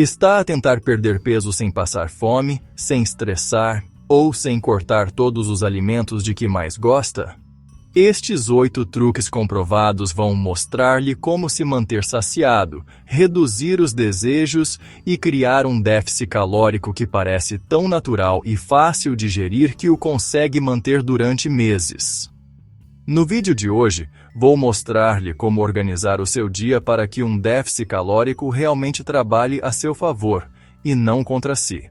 Está a tentar perder peso sem passar fome, sem estressar ou sem cortar todos os alimentos de que mais gosta? Estes 8 truques comprovados vão mostrar-lhe como se manter saciado, reduzir os desejos e criar um déficit calórico que parece tão natural e fácil de gerir que o consegue manter durante meses. No vídeo de hoje, vou mostrar-lhe como organizar o seu dia para que um déficit calórico realmente trabalhe a seu favor e não contra si.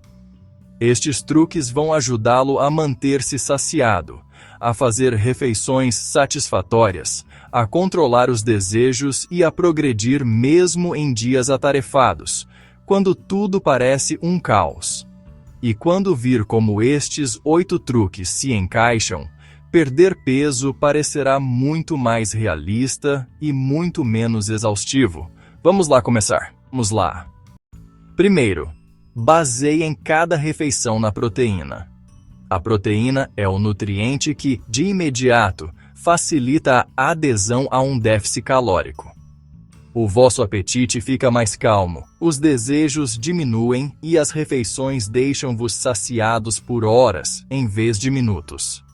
Estes truques vão ajudá-lo a manter-se saciado, a fazer refeições satisfatórias, a controlar os desejos e a progredir mesmo em dias atarefados, quando tudo parece um caos. E quando vir como estes 8 truques se encaixam, perder peso parecerá muito mais realista e muito menos exaustivo. Vamos lá começar. Vamos lá. Primeiro, baseie em cada refeição na proteína. A proteína é o nutriente que, de imediato, facilita a adesão a um déficit calórico. O vosso apetite fica mais calmo, os desejos diminuem e as refeições deixam-vos saciados por horas, em vez de minutos.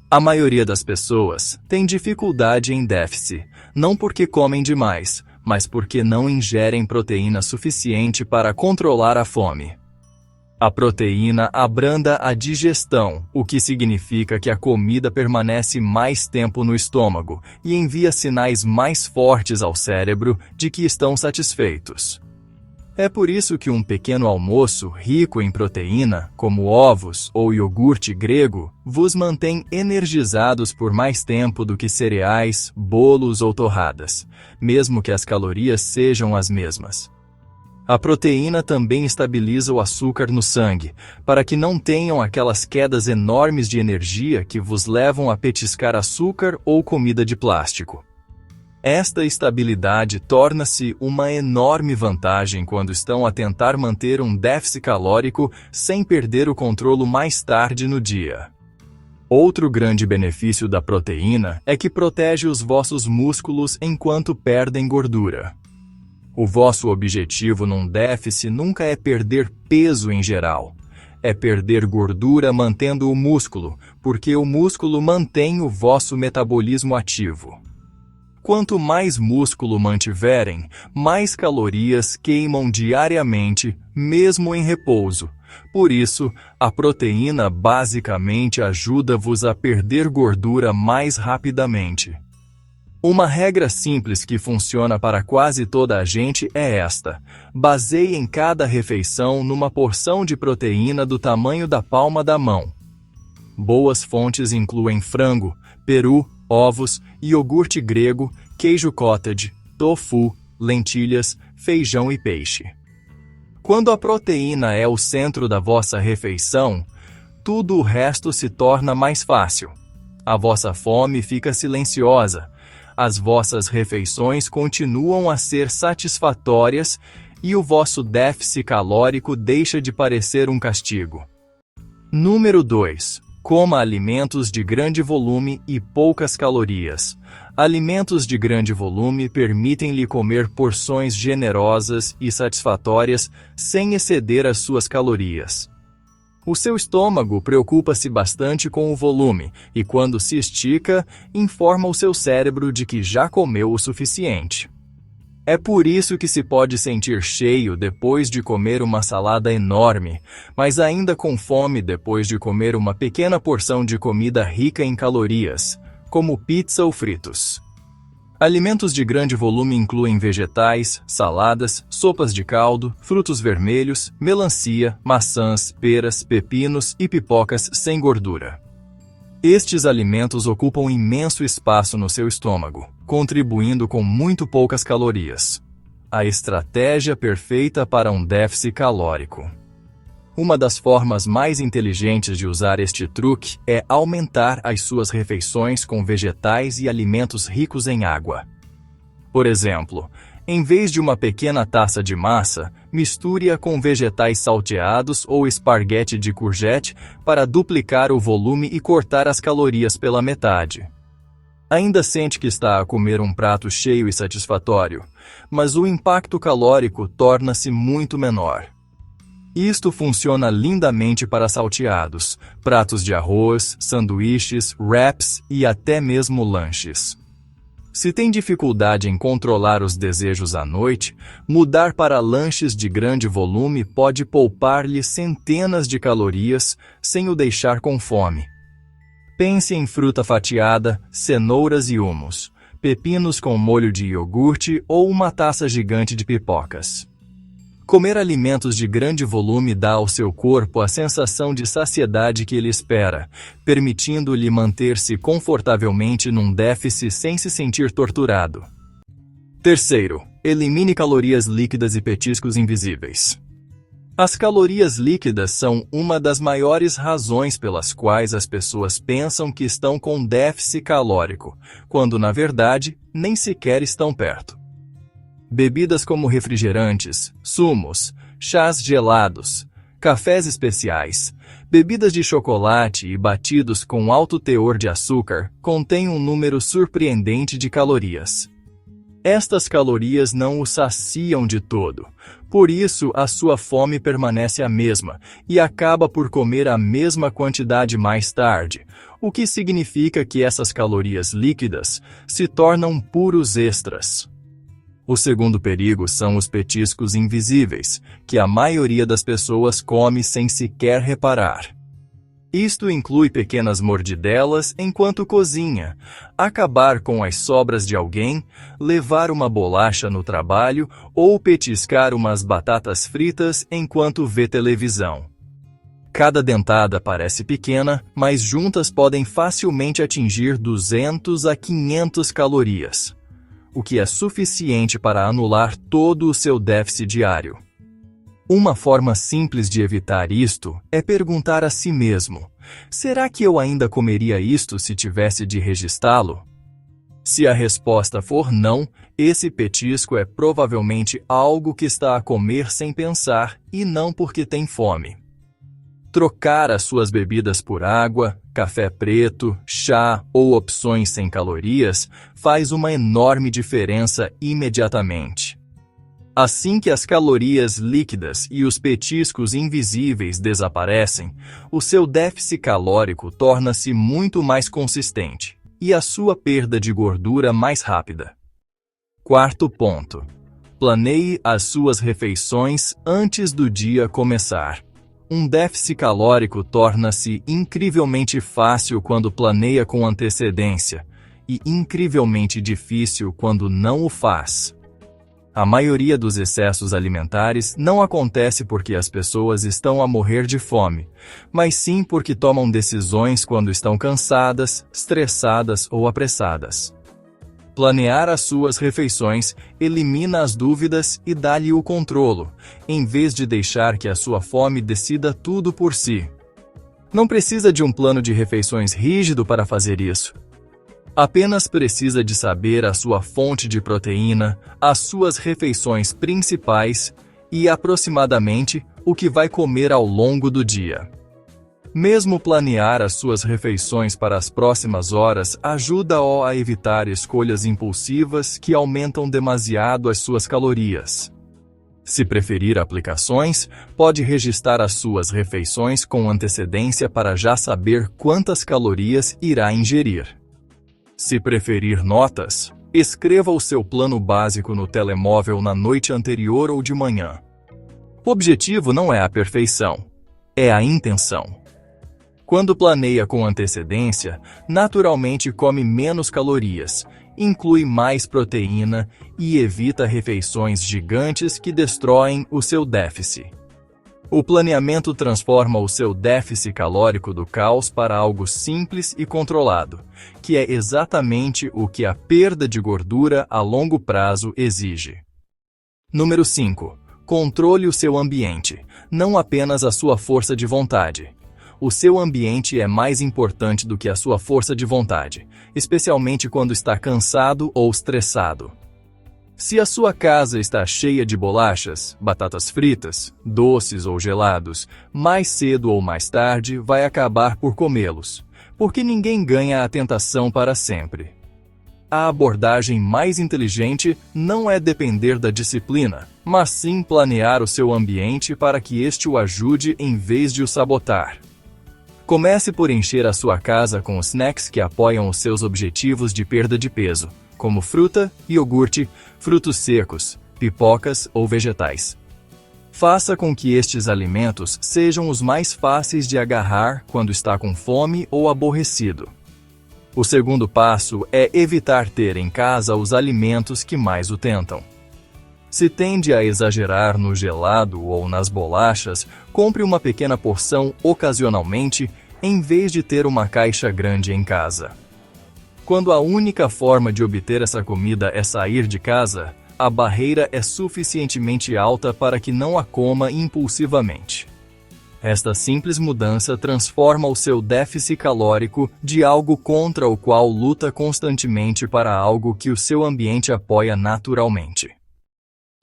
A maioria das pessoas tem dificuldade em déficit, não porque comem demais, mas porque não ingerem proteína suficiente para controlar a fome. A proteína abranda a digestão, o que significa que a comida permanece mais tempo no estômago e envia sinais mais fortes ao cérebro de que estão satisfeitos. É por isso que um pequeno almoço rico em proteína, como ovos ou iogurte grego, vos mantém energizados por mais tempo do que cereais, bolos ou torradas, mesmo que as calorias sejam as mesmas. A proteína também estabiliza o açúcar no sangue, para que não tenham aquelas quedas enormes de energia que vos levam a petiscar açúcar ou comida de plástico. Esta estabilidade torna-se uma enorme vantagem quando estão a tentar manter um déficit calórico sem perder o controle mais tarde no dia. Outro grande benefício da proteína é que protege os vossos músculos enquanto perdem gordura. O vosso objetivo num déficit nunca é perder peso em geral. É perder gordura mantendo o músculo, porque o músculo mantém o vosso metabolismo ativo. Quanto mais músculo mantiverem, mais calorias queimam diariamente, mesmo em repouso. Por isso, a proteína basicamente ajuda-vos a perder gordura mais rapidamente. Uma regra simples que funciona para quase toda a gente é esta: baseie em cada refeição numa porção de proteína do tamanho da palma da mão. Boas fontes incluem frango, peru, ovos, iogurte grego, queijo cottage, tofu, lentilhas, feijão e peixe. Quando a proteína é o centro da vossa refeição, tudo o resto se torna mais fácil. A vossa fome fica silenciosa, as vossas refeições continuam a ser satisfatórias e o vosso déficit calórico deixa de parecer um castigo. Número 2. Coma alimentos de grande volume e poucas calorias. Alimentos de grande volume permitem-lhe comer porções generosas e satisfatórias sem exceder as suas calorias. O seu estômago preocupa-se bastante com o volume e, quando se estica, informa o seu cérebro de que já comeu o suficiente. É por isso que se pode sentir cheio depois de comer uma salada enorme, mas ainda com fome depois de comer uma pequena porção de comida rica em calorias, como pizza ou fritos. Alimentos de grande volume incluem vegetais, saladas, sopas de caldo, frutos vermelhos, melancia, maçãs, peras, pepinos e pipocas sem gordura. Estes alimentos ocupam imenso espaço no seu estômago, contribuindo com muito poucas calorias. A estratégia perfeita para um déficit calórico. Uma das formas mais inteligentes de usar este truque é aumentar as suas refeições com vegetais e alimentos ricos em água. Por exemplo, em vez de uma pequena taça de massa, misture-a com vegetais salteados ou esparguete de courgette para duplicar o volume e cortar as calorias pela metade. Ainda sente que está a comer um prato cheio e satisfatório, mas o impacto calórico torna-se muito menor. Isto funciona lindamente para salteados, pratos de arroz, sanduíches, wraps e até mesmo lanches. Se tem dificuldade em controlar os desejos à noite, mudar para lanches de grande volume pode poupar-lhe centenas de calorias sem o deixar com fome. Pense em fruta fatiada, cenouras e hummus, pepinos com molho de iogurte ou uma taça gigante de pipocas. Comer alimentos de grande volume dá ao seu corpo a sensação de saciedade que ele espera, permitindo-lhe manter-se confortavelmente num déficit sem se sentir torturado. Terceiro, elimine calorias líquidas e petiscos invisíveis. As calorias líquidas são uma das maiores razões pelas quais as pessoas pensam que estão com déficit calórico, quando na verdade nem sequer estão perto. Bebidas como refrigerantes, sumos, chás gelados, cafés especiais, bebidas de chocolate e batidos com alto teor de açúcar contêm um número surpreendente de calorias. Estas calorias não o saciam de todo, por isso a sua fome permanece a mesma e acaba por comer a mesma quantidade mais tarde, o que significa que essas calorias líquidas se tornam puros extras. O segundo perigo são os petiscos invisíveis, que a maioria das pessoas come sem sequer reparar. Isto inclui pequenas mordidelas enquanto cozinha, acabar com as sobras de alguém, levar uma bolacha no trabalho ou petiscar umas batatas fritas enquanto vê televisão. Cada dentada parece pequena, mas juntas podem facilmente atingir 200 a 500 calorias, o que é suficiente para anular todo o seu déficit diário. Uma forma simples de evitar isto é perguntar a si mesmo: será que eu ainda comeria isto se tivesse de registrá-lo? Se a resposta for não, esse petisco é provavelmente algo que está a comer sem pensar e não porque tem fome. Trocar as suas bebidas por água, café preto, chá ou opções sem calorias faz uma enorme diferença imediatamente. Assim que as calorias líquidas e os petiscos invisíveis desaparecem, o seu déficit calórico torna-se muito mais consistente e a sua perda de gordura mais rápida. Quarto ponto: planeie as suas refeições antes do dia começar. Um déficit calórico torna-se incrivelmente fácil quando planeia com antecedência e incrivelmente difícil quando não o faz. A maioria dos excessos alimentares não acontece porque as pessoas estão a morrer de fome, mas sim porque tomam decisões quando estão cansadas, estressadas ou apressadas. Planear as suas refeições elimina as dúvidas e dá-lhe o controlo, em vez de deixar que a sua fome decida tudo por si. Não precisa de um plano de refeições rígido para fazer isso. Apenas precisa de saber a sua fonte de proteína, as suas refeições principais e, aproximadamente, o que vai comer ao longo do dia. Mesmo planear as suas refeições para as próximas horas ajuda-o a evitar escolhas impulsivas que aumentam demasiado as suas calorias. Se preferir aplicações, pode registrar as suas refeições com antecedência para já saber quantas calorias irá ingerir. Se preferir notas, escreva o seu plano básico no telemóvel na noite anterior ou de manhã. O objetivo não é a perfeição, é a intenção. Quando planeia com antecedência, naturalmente come menos calorias, inclui mais proteína e evita refeições gigantes que destroem o seu déficit. O planeamento transforma o seu déficit calórico do caos para algo simples e controlado, que é exatamente o que a perda de gordura a longo prazo exige. Número 5. Controle o seu ambiente, não apenas a sua força de vontade. O seu ambiente é mais importante do que a sua força de vontade, especialmente quando está cansado ou estressado. Se a sua casa está cheia de bolachas, batatas fritas, doces ou gelados, mais cedo ou mais tarde vai acabar por comê-los, porque ninguém ganha a tentação para sempre. A abordagem mais inteligente não é depender da disciplina, mas sim planear o seu ambiente para que este o ajude em vez de o sabotar. Comece por encher a sua casa com snacks que apoiam os seus objetivos de perda de peso, como fruta, iogurte, frutos secos, pipocas ou vegetais. Faça com que estes alimentos sejam os mais fáceis de agarrar quando está com fome ou aborrecido. O segundo passo é evitar ter em casa os alimentos que mais o tentam. Se tende a exagerar no gelado ou nas bolachas, compre uma pequena porção ocasionalmente, em vez de ter uma caixa grande em casa. Quando a única forma de obter essa comida é sair de casa, a barreira é suficientemente alta para que não a coma impulsivamente. Esta simples mudança transforma o seu déficit calórico de algo contra o qual luta constantemente para algo que o seu ambiente apoia naturalmente.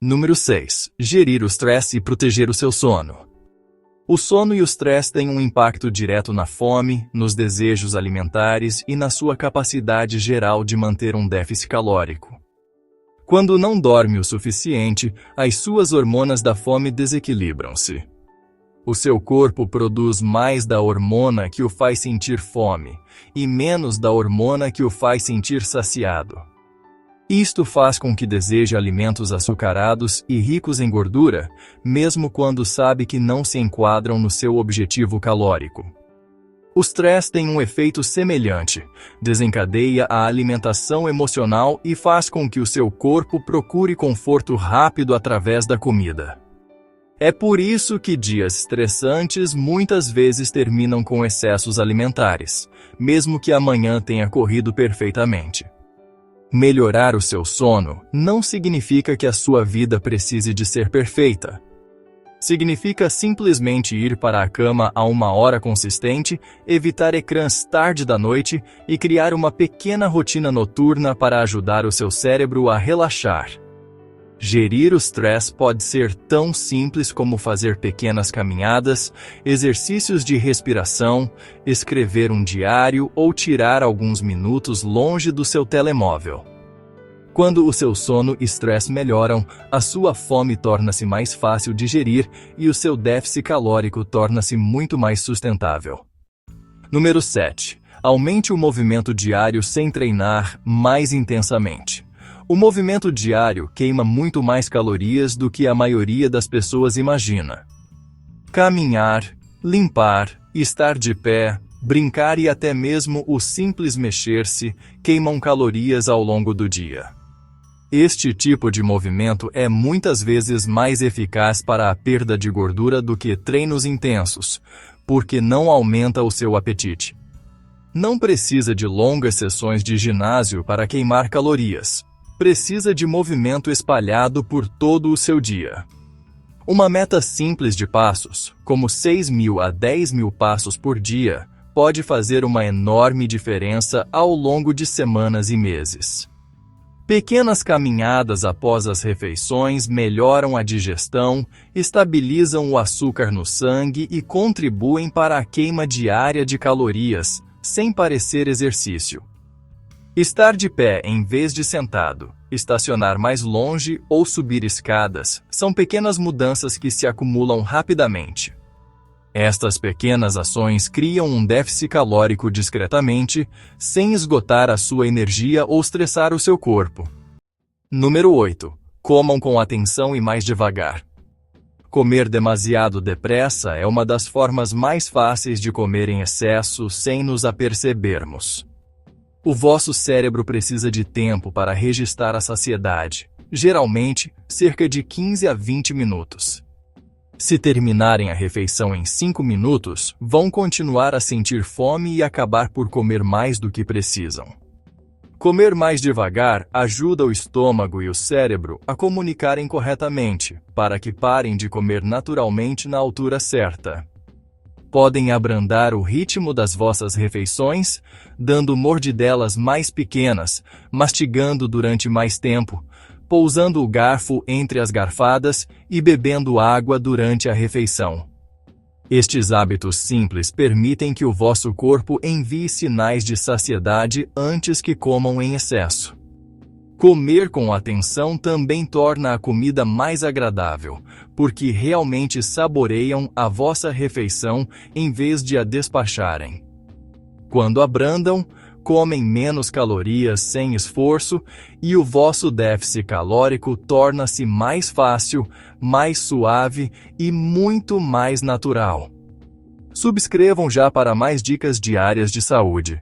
Número 6. Gerir o estresse e proteger o seu sono. O sono e o estresse têm um impacto direto na fome, nos desejos alimentares e na sua capacidade geral de manter um déficit calórico. Quando não dorme o suficiente, as suas hormonas da fome desequilibram-se. O seu corpo produz mais da hormona que o faz sentir fome, e menos da hormona que o faz sentir saciado. Isto faz com que deseje alimentos açucarados e ricos em gordura, mesmo quando sabe que não se enquadram no seu objetivo calórico. O estresse tem um efeito semelhante, desencadeia a alimentação emocional e faz com que o seu corpo procure conforto rápido através da comida. É por isso que dias estressantes muitas vezes terminam com excessos alimentares, mesmo que amanhã tenha corrido perfeitamente. Melhorar o seu sono não significa que a sua vida precise de ser perfeita. Significa simplesmente ir para a cama a uma hora consistente, evitar ecrãs tarde da noite e criar uma pequena rotina noturna para ajudar o seu cérebro a relaxar. Gerir o estresse pode ser tão simples como fazer pequenas caminhadas, exercícios de respiração, escrever um diário ou tirar alguns minutos longe do seu telemóvel. Quando o seu sono e estresse melhoram, a sua fome torna-se mais fácil de gerir e o seu déficit calórico torna-se muito mais sustentável. Número 7. Aumente o movimento diário sem treinar mais intensamente. O movimento diário queima muito mais calorias do que a maioria das pessoas imagina. Caminhar, limpar, estar de pé, brincar e até mesmo o simples mexer-se queimam calorias ao longo do dia. Este tipo de movimento é muitas vezes mais eficaz para a perda de gordura do que treinos intensos, porque não aumenta o seu apetite. Não precisa de longas sessões de ginásio para queimar calorias. Precisa de movimento espalhado por todo o seu dia. Uma meta simples de passos, como 6.000 a 10.000 passos por dia, pode fazer uma enorme diferença ao longo de semanas e meses. Pequenas caminhadas após as refeições melhoram a digestão, estabilizam o açúcar no sangue e contribuem para a queima diária de calorias, sem parecer exercício. Estar de pé em vez de sentado, estacionar mais longe ou subir escadas são pequenas mudanças que se acumulam rapidamente. Estas pequenas ações criam um déficit calórico discretamente, sem esgotar a sua energia ou estressar o seu corpo. Número 8. Comam com atenção e mais devagar. Comer demasiado depressa é uma das formas mais fáceis de comer em excesso sem nos apercebermos. O vosso cérebro precisa de tempo para registrar a saciedade, geralmente cerca de 15 a 20 minutos. Se terminarem a refeição em 5 minutos, vão continuar a sentir fome e acabar por comer mais do que precisam. Comer mais devagar ajuda o estômago e o cérebro a comunicarem corretamente, para que parem de comer naturalmente na altura certa. Podem abrandar o ritmo das vossas refeições, dando mordidelas mais pequenas, mastigando durante mais tempo, pousando o garfo entre as garfadas e bebendo água durante a refeição. Estes hábitos simples permitem que o vosso corpo envie sinais de saciedade antes que comam em excesso. Comer com atenção também torna a comida mais agradável, porque realmente saboreiam a vossa refeição em vez de a despacharem. Quando abrandam, comem menos calorias sem esforço e o vosso déficit calórico torna-se mais fácil, mais suave e muito mais natural. Subscrevam já para mais dicas diárias de saúde.